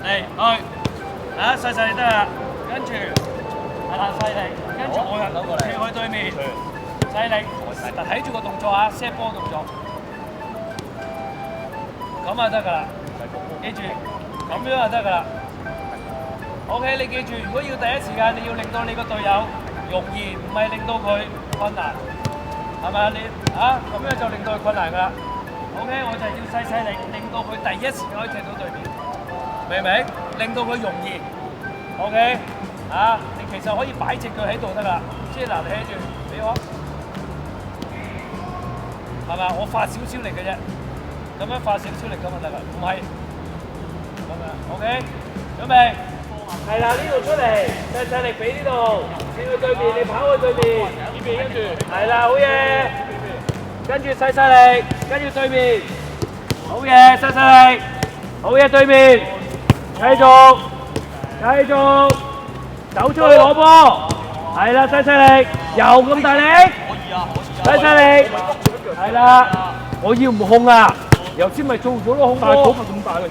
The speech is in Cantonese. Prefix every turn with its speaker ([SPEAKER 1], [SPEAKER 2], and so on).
[SPEAKER 1] 嚟去，啊細細力得啦，跟住係啦細力，跟住我又跳去對面，細力，睇住個動作啊 ，set 波動作，咁啊得㗎啦，記住，咁樣就得㗎啦。OK， 你記住，如果要第一時間，你要令到你個隊友容易，唔係令到佢困難，係咪啊？你啊咁樣就令到佢困難㗎啦。OK， 我就係要細細力，令到佢第一時間可以踢到對面，明唔明？令到佢容易。OK， 啊，你其實可以擺隻腳喺度得㗎，即係嗱，你睇住，俾我，係嘛？我發少少力嘅啫，咁樣發少少力咁就得㗎，唔係咁樣。OK， 準備。係啦，呢度出嚟，細細力俾呢度，轉去對面，你跑去對面，呢邊跟住，係啦，好嘢，跟住細細力，跟住對面，好嘢，細細力，好嘢，對面，繼續，走出去攞波，係啦，細細力，又咁大力，細細力，係啦，我要唔控啊，頭先咪做咗個控波，咁大力。